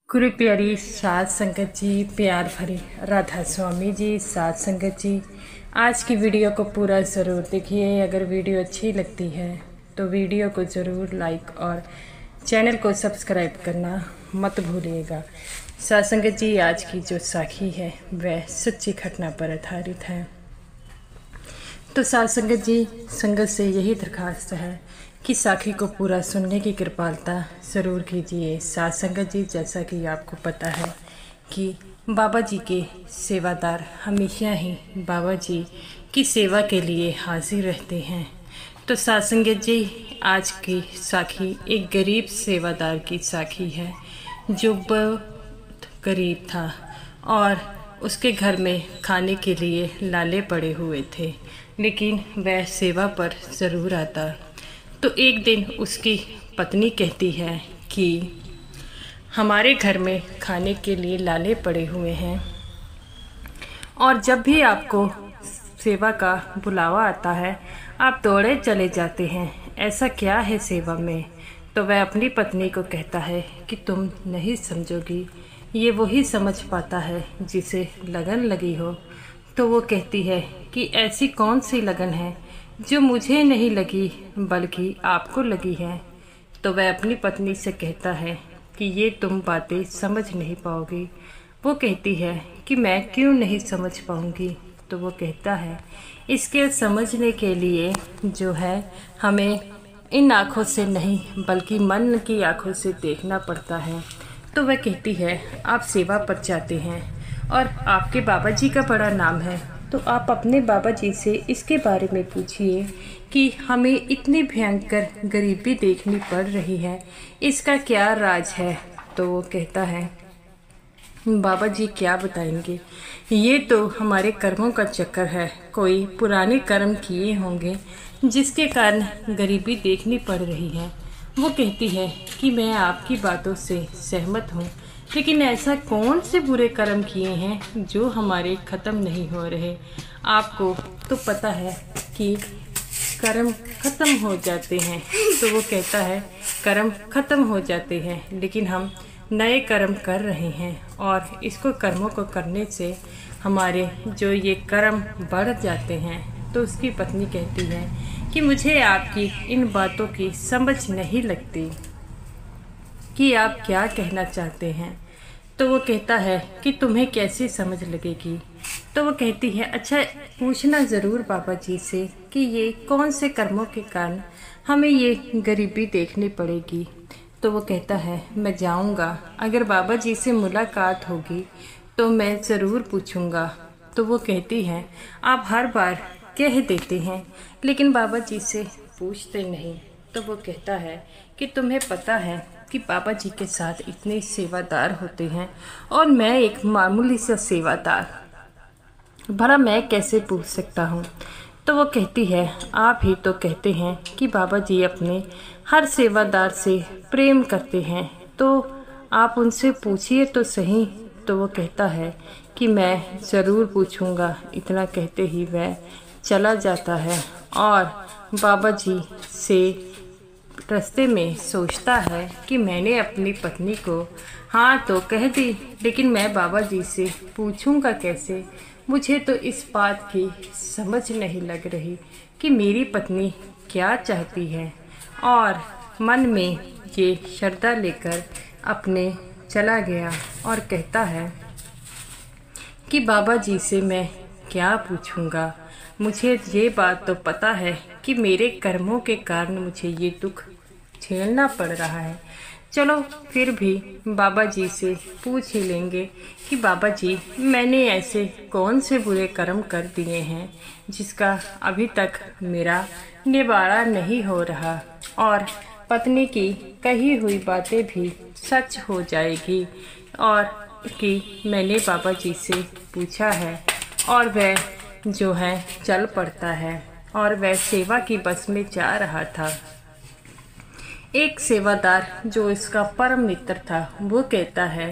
गुरु प्यारी साध संगत जी, प्यार भरी राधा स्वामी जी, साध संगत जी, आज की वीडियो को पूरा ज़रूर देखिए। अगर वीडियो अच्छी लगती है तो वीडियो को ज़रूर लाइक और चैनल को सब्सक्राइब करना मत भूलिएगा। साध संगत जी, आज की जो साखी है वह सच्ची घटना पर आधारित है। तो साध संगत जी, संगत से यही दरखास्त है कि साखी को पूरा सुनने की कृपालता ज़रूर कीजिए। साध संगत जी, जैसा कि आपको पता है कि बाबा जी के सेवादार हमेशा ही बाबा जी की सेवा के लिए हाजिर रहते हैं। तो साध संगत जी, आज की साखी एक गरीब सेवादार की साखी है जो बहुत गरीब था और उसके घर में खाने के लिए लाले पड़े हुए थे, लेकिन वह सेवा पर ज़रूर आता। तो एक दिन उसकी पत्नी कहती है कि हमारे घर में खाने के लिए लाले पड़े हुए हैं और जब भी आपको सेवा का बुलावा आता है आप दौड़े चले जाते हैं, ऐसा क्या है सेवा में? तो वह अपनी पत्नी को कहता है कि तुम नहीं समझोगी, ये वही समझ पाता है जिसे लगन लगी हो। तो वो कहती है कि ऐसी कौन सी लगन है जो मुझे नहीं लगी बल्कि आपको लगी है। तो वह अपनी पत्नी से कहता है कि ये तुम बातें समझ नहीं पाओगी। वो कहती है कि मैं क्यों नहीं समझ पाऊंगी? तो वो कहता है इसके समझने के लिए जो है हमें इन आँखों से नहीं बल्कि मन की आँखों से देखना पड़ता है। तो वह कहती है आप सेवा पर जाते हैं और आपके बाबा जी का बड़ा नाम है, तो आप अपने बाबा जी से इसके बारे में पूछिए कि हमें इतनी भयंकर गरीबी देखनी पड़ रही है, इसका क्या राज है? तो वो कहता है बाबा जी क्या बताएंगे, ये तो हमारे कर्मों का चक्कर है। कोई पुराने कर्म किए होंगे जिसके कारण गरीबी देखनी पड़ रही है। वो कहती है कि मैं आपकी बातों से सहमत हूँ, लेकिन ऐसा कौन से बुरे कर्म किए हैं जो हमारे ख़त्म नहीं हो रहे? आपको तो पता है कि कर्म ख़त्म हो जाते हैं। तो वो कहता है कर्म ख़त्म हो जाते हैं, लेकिन हम नए कर्म कर रहे हैं और इसको कर्मों को करने से हमारे जो ये कर्म बढ़ जाते हैं। तो उसकी पत्नी कहती है कि मुझे आपकी इन बातों की समझ नहीं लगती कि आप क्या कहना चाहते हैं। तो वो कहता है कि तुम्हें कैसे समझ लगेगी? तो वो कहती है अच्छा पूछना ज़रूर बाबा जी से कि ये कौन से कर्मों के कारण हमें ये गरीबी देखनी पड़ेगी। तो वो कहता है मैं जाऊंगा, अगर बाबा जी से मुलाकात होगी तो मैं ज़रूर पूछूंगा। तो वो कहती है आप हर बार कह देते हैं लेकिन बाबा जी से पूछते नहीं। तो वो कहता है कि तुम्हें पता है कि बाबा जी के साथ इतने सेवादार होते हैं और मैं एक मामूली सा सेवादार, भला मैं कैसे पूछ सकता हूँ? तो वो कहती है आप ही तो कहते हैं कि बाबा जी अपने हर सेवादार से प्रेम करते हैं, तो आप उनसे पूछिए तो सही। तो वो कहता है कि मैं ज़रूर पूछूंगा। इतना कहते ही वह चला जाता है और बाबा जी से रास्ते में सोचता है कि मैंने अपनी पत्नी को हाँ तो कह दी, लेकिन मैं बाबा जी से पूछूंगा कैसे? मुझे तो इस बात की समझ नहीं लग रही कि मेरी पत्नी क्या चाहती है। और मन में ये श्रद्धा लेकर अपने चला गया और कहता है कि बाबा जी से मैं क्या पूछूंगा? मुझे ये बात तो पता है कि मेरे कर्मों के कारण मुझे ये दुख झेलना पड़ रहा है। चलो फिर भी बाबा जी से पूछ ही लेंगे कि बाबा जी मैंने ऐसे कौन से बुरे कर्म कर दिए हैं जिसका अभी तक मेरा निवारा नहीं हो रहा, और पत्नी की कही हुई बातें भी सच हो जाएगी और कि मैंने बाबा जी से पूछा है। और वह जो है चल पड़ता है और वह सेवा की बस में जा रहा था। एक सेवादार जो इसका परम मित्र था वो कहता है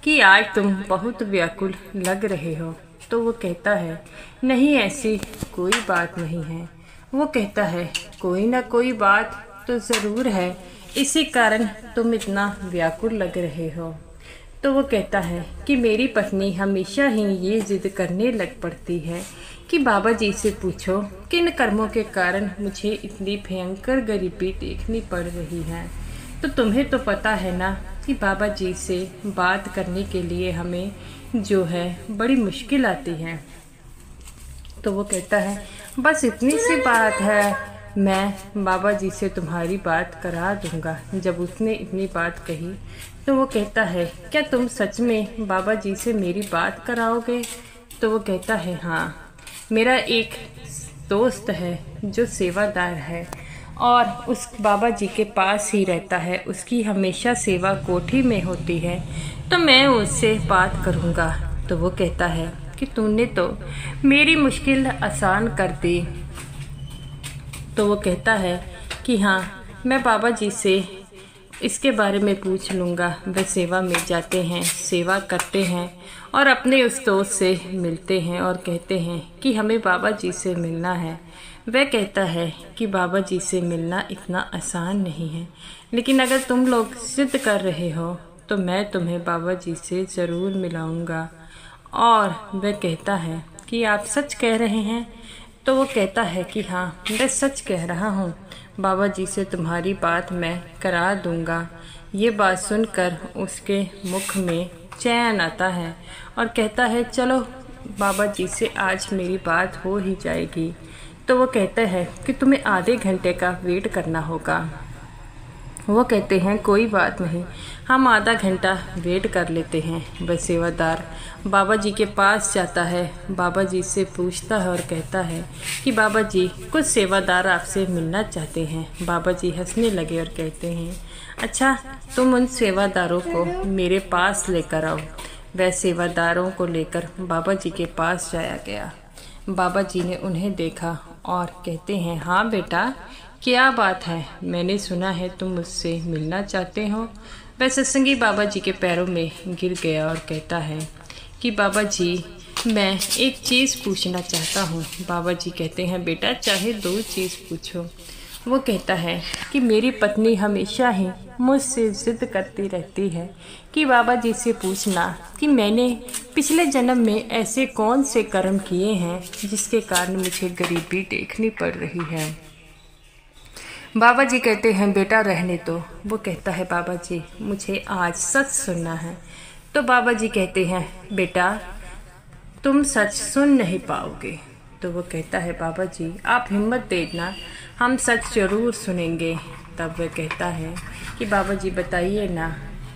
कि आज तुम बहुत व्याकुल लग रहे हो। तो वो कहता है नहीं ऐसी कोई बात नहीं है। वो कहता है कोई ना कोई बात तो ज़रूर है, इसी कारण तुम इतना व्याकुल लग रहे हो। तो वो कहता है कि मेरी पत्नी हमेशा ही ये जिद करने लग पड़ती है कि बाबा जी से पूछो किन कर्मों के कारण मुझे इतनी भयंकर गरीबी देखनी पड़ रही है। तो तुम्हें तो पता है ना कि बाबा जी से बात करने के लिए हमें जो है बड़ी मुश्किल आती है। तो वो कहता है बस इतनी सी बात है, मैं बाबा जी से तुम्हारी बात करा दूंगा। जब उसने इतनी बात कही तो वो कहता है क्या तुम सच में बाबा जी से मेरी बात कराओगे। तो वो कहता है हाँ, मेरा एक दोस्त है जो सेवादार है और उस बाबा जी के पास ही रहता है, उसकी हमेशा सेवा कोठी में होती है, तो मैं उससे बात करूँगा। तो वो कहता है कि तूने तो मेरी मुश्किल आसान कर दी। तो वो कहता है कि हाँ, मैं बाबा जी से इसके बारे में पूछ लूँगा। वे सेवा में जाते हैं, सेवा करते हैं और अपने उस दोस्त से मिलते हैं और कहते हैं कि हमें बाबा जी से मिलना है। वह कहता है कि बाबा जी से मिलना इतना आसान नहीं है, लेकिन अगर तुम लोग जिद कर रहे हो तो मैं तुम्हें बाबा जी से ज़रूर मिलाऊंगा। और वह कहता है कि आप सच कह रहे हैं। तो वो कहता है कि हाँ, मैं सच कह रहा हूँ, बाबा जी से तुम्हारी बात मैं करा दूंगा। ये बात सुनकर उसके मुख में चैन आता है और कहता है चलो बाबा जी से आज मेरी बात हो ही जाएगी। तो वो कहता है कि तुम्हें आधे घंटे का वेट करना होगा। वो कहते हैं कोई बात नहीं, हम आधा घंटा वेट कर लेते हैं। वह सेवादार बाबा जी के पास जाता है, बाबा जी से पूछता है और कहता है कि बाबा जी कुछ सेवादार आपसे मिलना चाहते हैं। बाबा जी हंसने लगे और कहते हैं अच्छा, तुम उन सेवादारों को मेरे पास लेकर आओ। वह सेवादारों को लेकर बाबा जी के पास जाया गया। बाबा जी ने उन्हें देखा और कहते हैं हाँ बेटा, क्या बात है, मैंने सुना है तुम मुझसे मिलना चाहते हो। वह सत्संगी बाबा जी के पैरों में गिर गया और कहता है कि बाबा जी, मैं एक चीज़ पूछना चाहता हूँ। बाबा जी कहते हैं बेटा, चाहे 2 चीज़ पूछो। वो कहता है कि मेरी पत्नी हमेशा ही मुझसे ज़िद करती रहती है कि बाबा जी से पूछना कि मैंने पिछले जन्म में ऐसे कौन से कर्म किए हैं जिसके कारण मुझे गरीबी देखनी पड़ रही है। बाबा जी कहते हैं बेटा रहने दो। वो कहता है बाबा जी, मुझे आज सच सुनना है। तो बाबा जी कहते हैं बेटा, तुम सच सुन नहीं पाओगे। तो वो कहता है बाबा जी, आप हिम्मत देना, हम सच जरूर सुनेंगे। तब वह कहता है कि बाबा जी बताइए ना।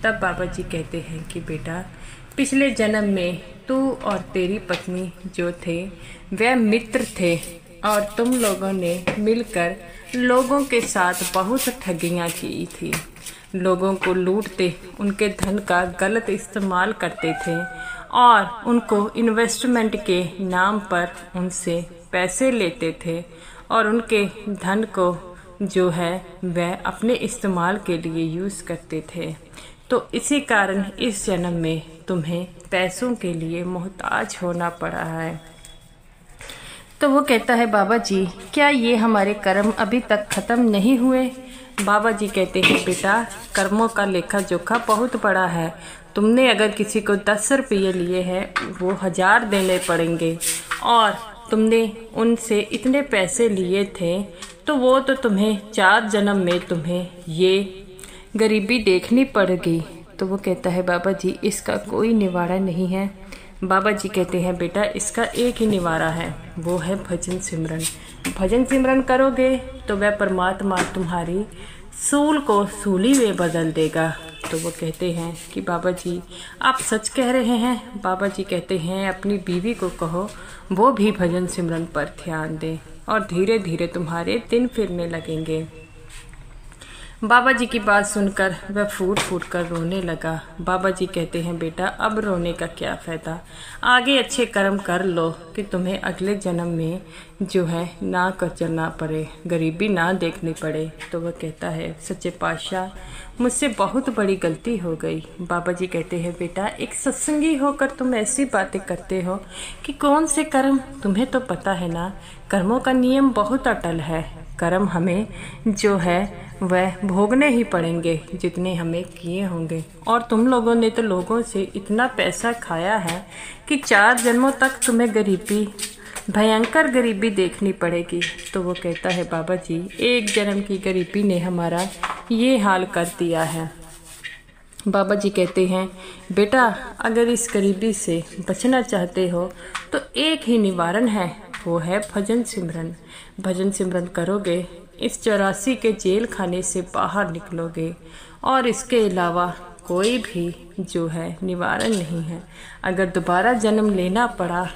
तब बाबा जी कहते हैं कि बेटा, पिछले जन्म में तू और तेरी पत्नी जो थे वह मित्र थे और तुम लोगों ने मिलकर लोगों के साथ बहुत ठगियाँ की थी। लोगों को लूटते, उनके धन का गलत इस्तेमाल करते थे और उनको इन्वेस्टमेंट के नाम पर उनसे पैसे लेते थे और उनके धन को जो है वह अपने इस्तेमाल के लिए यूज़ करते थे। तो इसी कारण इस जन्म में तुम्हें पैसों के लिए मोहताज होना पड़ा है। तो वो कहता है बाबा जी, क्या ये हमारे कर्म अभी तक ख़त्म नहीं हुए। बाबा जी कहते हैं बेटा, कर्मों का लेखा जोखा बहुत बड़ा है। तुमने अगर किसी को 10 रुपये लिए हैं वो 1000 देने पड़ेंगे और तुमने उनसे इतने पैसे लिए थे तो वो तो तुम्हें 4 जन्म में तुम्हें ये गरीबी देखनी पड़ेगी। तो वो कहता है बाबा जी, इसका कोई निवारण नहीं है। बाबा जी कहते हैं बेटा, इसका एक ही निवारा है, वो है भजन सिमरन। भजन सिमरन करोगे तो वह परमात्मा तुम्हारी सूल को सूली में बदल देगा। तो वो कहते हैं कि बाबा जी आप सच कह रहे हैं। बाबा जी कहते हैं अपनी बीवी को कहो वो भी भजन सिमरन पर ध्यान दे और धीरे धीरे तुम्हारे दिन फिरने लगेंगे। बाबा जी की बात सुनकर वह फूट फूट कर रोने लगा। बाबा जी कहते हैं बेटा, अब रोने का क्या फ़ायदा, आगे अच्छे कर्म कर लो कि तुम्हें अगले जन्म में जो है ना कर चलना पड़े, गरीबी ना देखनी पड़े। तो वह कहता है सच्चे पातशाह, मुझसे बहुत बड़ी गलती हो गई। बाबा जी कहते हैं बेटा, एक सत्संगी होकर तुम ऐसी बातें करते हो कि कौन से कर्म, तुम्हें तो पता है ना कर्मों का नियम बहुत अटल है। कर्म हमें जो है वह भोगने ही पड़ेंगे जितने हमें किए होंगे। और तुम लोगों ने तो लोगों से इतना पैसा खाया है कि 4 जन्मों तक तुम्हें गरीबी, भयंकर गरीबी देखनी पड़ेगी। तो वो कहता है बाबा जी, 1 जन्म की गरीबी ने हमारा ये हाल कर दिया है। बाबा जी कहते हैं बेटा, अगर इस गरीबी से बचना चाहते हो तो एक ही निवारण है, वो है भजन सिमरन। भजन सिमरन करोगे, इस 84 के जेल खाने से बाहर निकलोगे, और इसके अलावा कोई भी जो है निवारण नहीं है। अगर दोबारा जन्म लेना पड़ा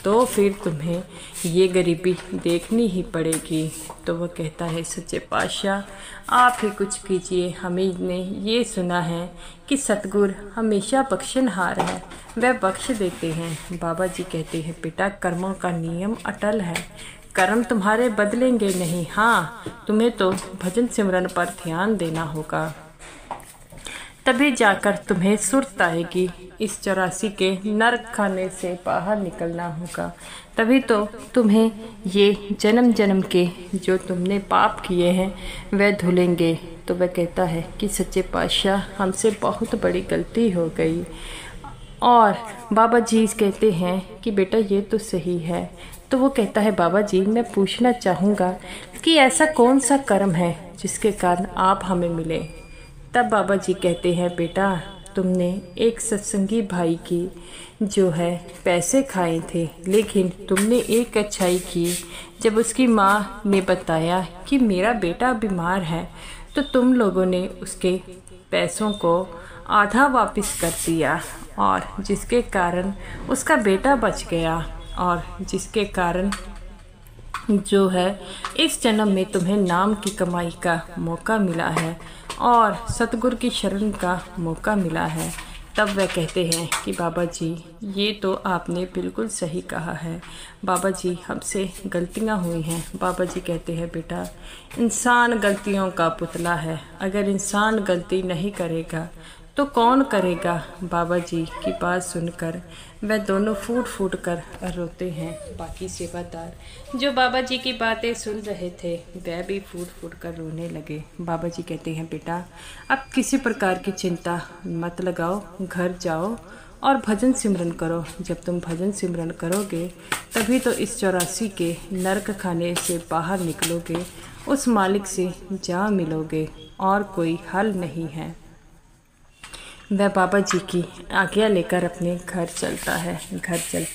तो फिर तुम्हें ये गरीबी देखनी ही पड़ेगी। तो वह कहता है सच्चे पातशाह, आप ही कुछ कीजिए। हमने ये सुना है कि सतगुरु हमेशा बख्शनहार है, वह बख्श देते हैं। बाबा जी कहते हैं बेटा, कर्मों का नियम अटल है, कर्म तुम्हारे बदलेंगे नहीं। हाँ, तुम्हें तो भजन सिमरन पर ध्यान देना होगा, तभी जाकर तुम्हें सुरत आएगी। इस 84 के नरक खाने से बाहर निकलना होगा, तभी तो तुम्हें ये जन्म जन्म के जो तुमने पाप किए हैं वह धुलेंगे। तो वह कहता है कि सच्चे पातशाह, हमसे बहुत बड़ी गलती हो गई। और बाबा जी कहते हैं कि बेटा ये तो सही है। तो वो कहता है बाबा जी, मैं पूछना चाहूँगा कि ऐसा कौन सा कर्म है जिसके कारण आप हमें मिले। तब बाबा जी कहते हैं बेटा, तुमने एक सत्संगी भाई की जो है पैसे खाए थे, लेकिन तुमने एक अच्छाई की। जब उसकी माँ ने बताया कि मेरा बेटा बीमार है, तो तुम लोगों ने उसके पैसों को आधा वापस कर दिया, और जिसके कारण उसका बेटा बच गया, और जिसके कारण जो है इस जन्म में तुम्हें नाम की कमाई का मौका मिला है और सतगुरु की शरण का मौका मिला है। तब वह कहते हैं कि बाबा जी, ये तो आपने बिल्कुल सही कहा है। बाबा जी, हमसे गलतियां हुई हैं। बाबा जी कहते हैं बेटा, इंसान गलतियों का पुतला है, अगर इंसान गलती नहीं करेगा तो कौन करेगा। बाबा जी की बात सुनकर वह दोनों फूट फूट कर रोते हैं। बाकी सेवादार जो बाबा जी की बातें सुन रहे थे वह भी फूट फूट कर रोने लगे। बाबा जी कहते हैं बेटा, अब किसी प्रकार की चिंता मत लगाओ, घर जाओ और भजन सिमरन करो। जब तुम भजन सिमरन करोगे तभी तो इस 84 के नरक खाने से बाहर निकलोगे, उस मालिक से जा मिलोगे, और कोई हल नहीं है। वह बाबा जी की आज्ञा लेकर अपने घर चलता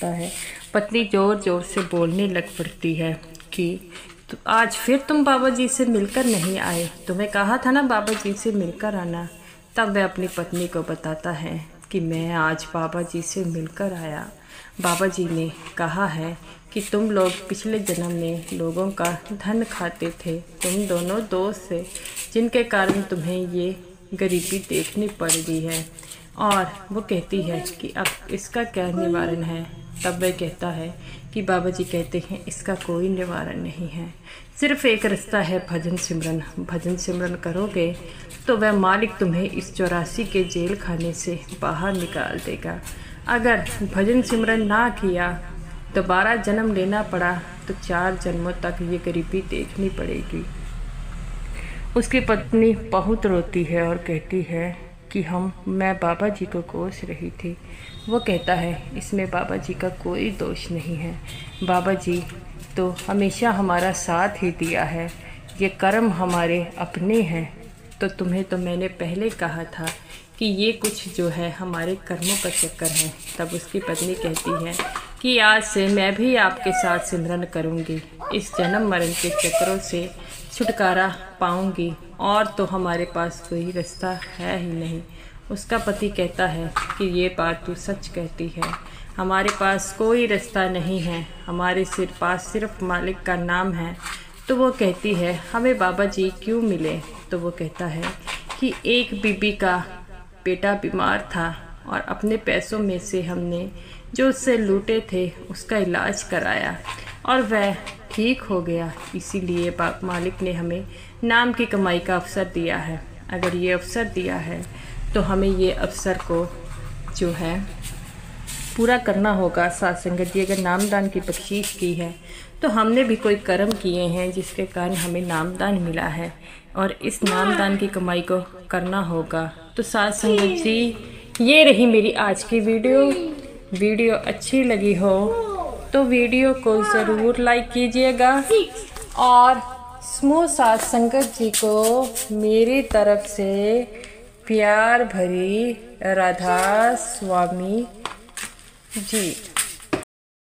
है। पत्नी ज़ोर ज़ोर से बोलने लग पड़ती है कि तो आज फिर तुम बाबा जी से मिलकर नहीं आए, तुम्हें कहा था ना बाबा जी से मिलकर आना। तब वह अपनी पत्नी को बताता है कि मैं आज बाबा जी से मिलकर आया। बाबा जी ने कहा है कि तुम लोग पिछले जन्म में लोगों का धन खाते थे, तुम दोनों दोस्त थे, जिनके कारण तुम्हें ये गरीबी देखनी पड़ गई है। और वो कहती है कि अब इसका क्या निवारण है। तब वह कहता है कि बाबा जी कहते हैं इसका कोई निवारण नहीं है, सिर्फ एक रास्ता है, भजन सिमरन। भजन सिमरन करोगे तो वह मालिक तुम्हें इस 84 के जेल खाने से बाहर निकाल देगा। अगर भजन सिमरन ना किया, दोबारा जन्म लेना पड़ा तो 4 जन्मों तक ये गरीबी देखनी पड़ेगी। उसकी पत्नी बहुत रोती है और कहती है कि मैं बाबा जी को कोस रही थी। वो कहता है इसमें बाबा जी का कोई दोष नहीं है, बाबा जी तो हमेशा हमारा साथ ही दिया है, ये कर्म हमारे अपने हैं। तो तुम्हें तो मैंने पहले कहा था कि ये कुछ जो है हमारे कर्मों का चक्कर है। तब उसकी पत्नी कहती है कि आज से मैं भी आपके साथ सिमरन करूँगी, इस जन्म मरण के चक्रों से छुटकारा पाऊंगी, और तो हमारे पास कोई रास्ता है ही नहीं। उसका पति कहता है कि ये बात तू सच कहती है, हमारे पास कोई रास्ता नहीं है, हमारे पास सिर्फ मालिक का नाम है। तो वो कहती है हमें बाबा जी क्यों मिले। तो वो कहता है कि एक बीबी का बेटा बीमार था और अपने पैसों में से हमने जो उससे लूटे थे उसका इलाज कराया और वह ठीक हो गया, इसीलिए मालिक ने हमें नाम की कमाई का अवसर दिया है। अगर ये अवसर दिया है तो हमें ये अवसर को जो है पूरा करना होगा साध संगत जी। अगर नामदान की बख्शीश की है तो हमने भी कोई कर्म किए हैं जिसके कारण हमें नामदान मिला है और इस नामदान की कमाई को करना होगा। तो साध संगत जी ये रही मेरी आज की वीडियो अच्छी लगी हो तो वीडियो को ज़रूर लाइक कीजिएगा और समूह साध संगत जी को मेरी तरफ से प्यार भरी राधा स्वामी जी।